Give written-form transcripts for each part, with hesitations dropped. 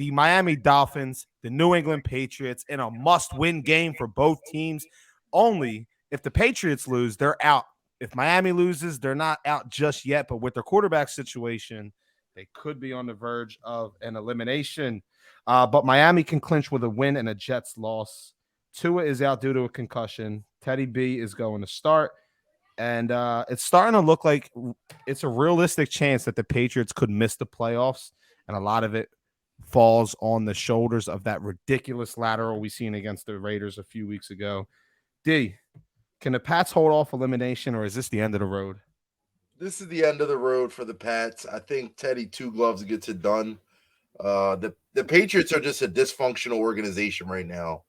the Miami Dolphins, the New England Patriots in a must-win game for both teams. Only if the Patriots lose, they're out. If Miami loses, they're not out just yet. But with their quarterback situation, they could be on the verge of an elimination. But Miami can clinch with a win and a Jets loss. Tua is out due to a concussion. Teddy B is going to start. And it's starting to look like it's a realistic chance that the Patriots could miss the playoffs. And a lot of it falls on the shoulders of that ridiculous lateral we seen against the Raiders a few weeks ago. D, can the Pats hold off elimination, or is this the end of the road? This is the end of the road for the Pats. I think Teddy Two Gloves gets it done. The Patriots are just a dysfunctional organization right now.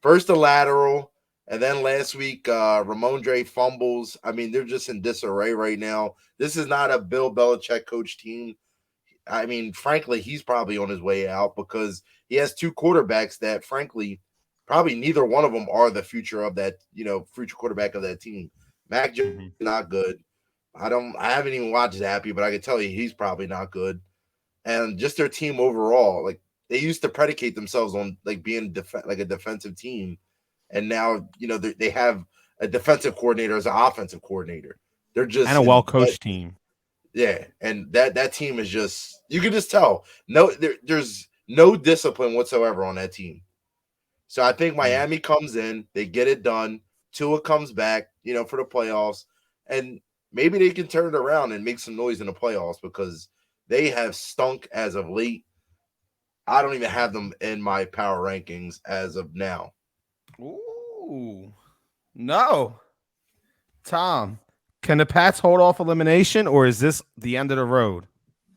First the lateral, and then last week Ramondre fumbles. I mean, they're just in disarray right now. This is not a Bill Belichick coach team. I mean, frankly, he's probably on his way out because he has two quarterbacks that, frankly, probably neither one of them are the future of that, future quarterback of that team. Mac Jones is not good. I haven't even watched Zappy, but I can tell you he's probably not good. And just their team overall, like they used to predicate themselves on like being like a defensive team, and now they have a defensive coordinator as an offensive coordinator. They're just and a well-coached team. Yeah, and that team is just you can just tell there's no discipline whatsoever on that team. So I think Miami comes in, they get it done. Tua comes back, for the playoffs, and maybe they can turn it around and make some noise in the playoffs because they have stunk as of late. I don't even have them in my power rankings as of now. Ooh, no, Tom. Can the Pats hold off elimination, or is this the end of the road?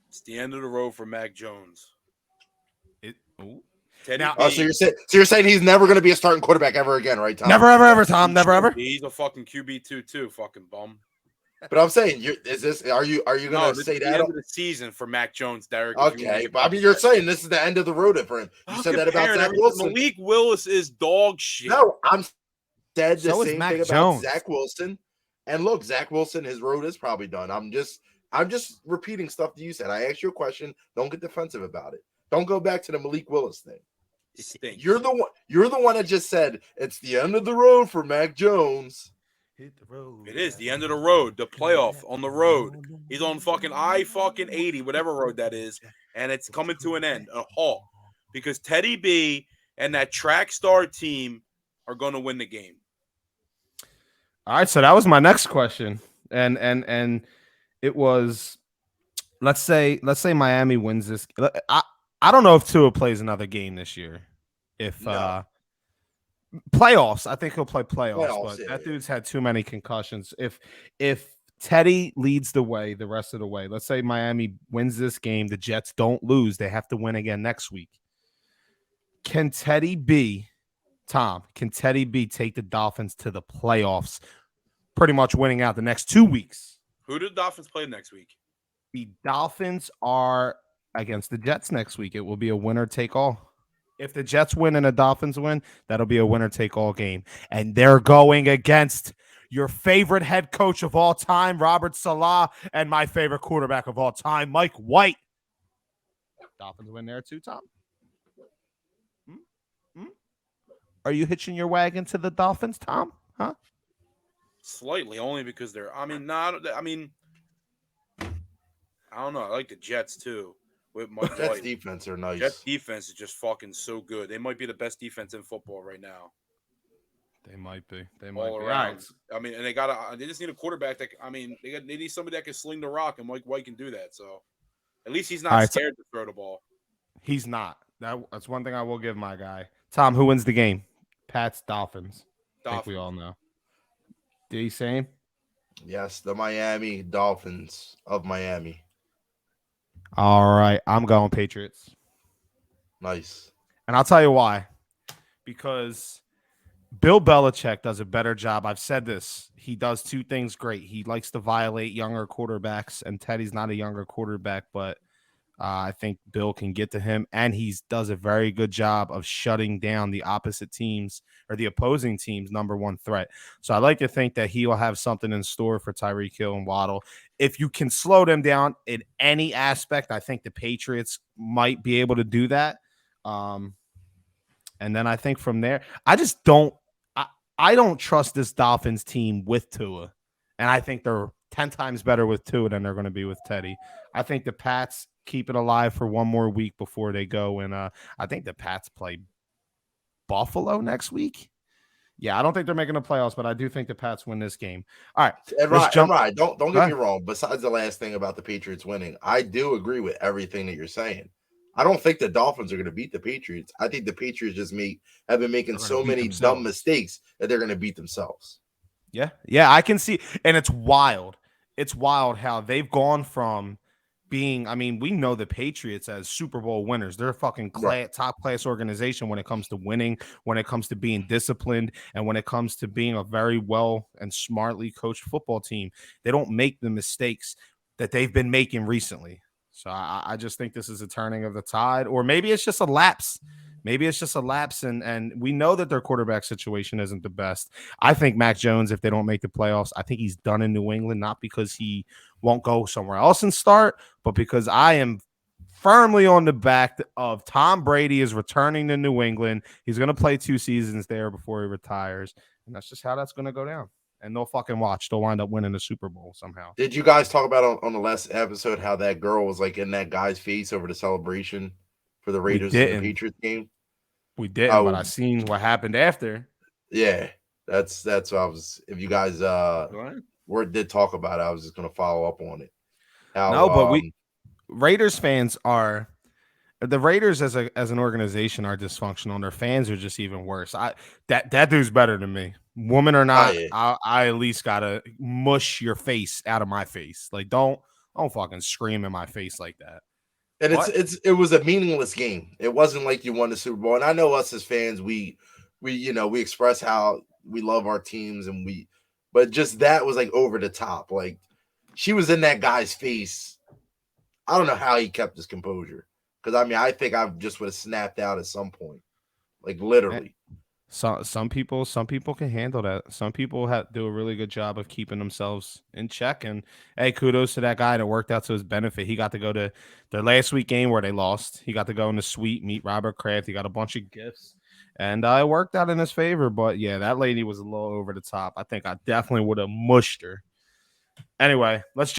It's the end of the road for Mac Jones. So you're saying he's never going to be a starting quarterback ever again, right, Tom? Never, ever, Tom. Never, ever. He's a fucking QB2 too, fucking bum. But I'm saying, are you going to say that? End of the season for Mac Jones, Derek. Okay, but I mean, you're saying this is the end of the road for him. You said that about Zach Wilson. Malik Willis is dog shit. No, I'm said the so same thing about Zach Wilson. And look, Zach Wilson, his road is probably done. I'm just repeating stuff that you said. I asked you a question. Don't get defensive about it. Don't go back to the Malik Willis thing. You're the one that just said it's the end of the road for Mac Jones. Hit the road. It is the end of the road. The playoff on the road. He's on fucking I-80, whatever road that is, and it's coming to an end, a halt, because Teddy B and that track star team are going to win the game. All right, so that was my next question, and it was, let's say Miami wins this. I don't know if Tua plays another game this year. If playoffs, I think he'll play playoffs, but that dude's had too many concussions. If Teddy leads the way the rest of the way, let's say Miami wins this game, the Jets don't lose, they have to win again next week. Can Teddy B take the Dolphins to the playoffs, pretty much winning out the next 2 weeks? Who do the Dolphins play next week? The Dolphins are against the Jets next week. It will be a winner take all. If the Jets win and the Dolphins win, that'll be a winner take all game. And they're going against your favorite head coach of all time, Robert Saleh, and my favorite quarterback of all time, Mike White. Dolphins win there too, Tom? Are you hitching your wagon to the Dolphins, Tom? Huh? Slightly, only because they're. I don't know. I like the Jets too. With Mike Jets White. defense are nice. Jets defense is just fucking so good. They might be the best defense in football right now. They might be. All around. I mean, and they just need a quarterback that. I mean, they need somebody that can sling the rock, and Mike White can do that. So, at least he's not scared to throw the ball. He's not. That's one thing I will give my guy. Tom, who wins the game? Pats, Dolphins. I think we all know. D, same? Yes, the Miami Dolphins of Miami. All right, I'm going Patriots. Nice. And I'll tell you why. Because Bill Belichick does a better job. I've said this. He does two things great. He likes to violate younger quarterbacks, and Teddy's not a younger quarterback, but I think Bill can get to him, and he does a very good job of shutting down the opposite teams or the opposing team's number one threat. So I like to think that he will have something in store for Tyreek Hill and Waddle. If you can slow them down in any aspect, I think the Patriots might be able to do that. And then I think from there, I just don't. I don't trust this Dolphins team with Tua, and I think they're 10 times better with Tua than they're going to be with Teddy. I think the Pats keep it alive for one more week before they go, and I think the Pats play Buffalo next week. Yeah, I don't think they're making the playoffs, but I do think the Pats win this game. All right, let's jump. Don't get me wrong. Besides the last thing about the Patriots winning, I do agree with everything that you're saying. I don't think the Dolphins are going to beat the Patriots. I think the Patriots have been making so many dumb mistakes that they're going to beat themselves. Yeah, I can see, and it's wild. It's wild how they've gone from being, I mean, we know the Patriots as Super Bowl winners. They're a fucking top class organization when it comes to winning, when it comes to being disciplined, and when it comes to being a very well and smartly coached football team. They don't make the mistakes that they've been making recently. So I just think this is a turning of the tide, or maybe it's just a lapse. Maybe it's just a lapse, and we know that their quarterback situation isn't the best. I think Mac Jones, if they don't make the playoffs, I think he's done in New England, not because he won't go somewhere else and start, but because I am firmly on the back of Tom Brady is returning to New England. He's going to play 2 seasons there before he retires, and that's just how that's going to go down. And they'll fucking watch. They'll wind up winning the Super Bowl somehow. Did you guys talk about on the last episode how that girl was like in that guy's face over the celebration for the Raiders and the Patriots game? We didn't, but I seen what happened after. Yeah, that's what I was. If you guys did talk about it, I was just going to follow up on it. But Raiders fans are the Raiders as an organization are dysfunctional, and their fans are just even worse. That dude's better than me, woman or not. I at least gotta mush your face out of my face. Like don't fucking scream in my face like that. And it was a meaningless game. It wasn't like you won the Super Bowl. And I know us as fans, we express how we love our teams, but just that was like over the top. Like she was in that guy's face. I don't know how he kept his composure. Because I think I just would have snapped out at some point. Like literally. Some people can handle that. Some people do a really good job of keeping themselves in check. And hey, kudos to that guy that worked out to his benefit. He got to go to their last week game where they lost. He got to go in the suite, meet Robert Kraft. He got a bunch of gifts, and it worked out in his favor. But yeah, that lady was a little over the top. I think I definitely would have mushed her. Anyway, let's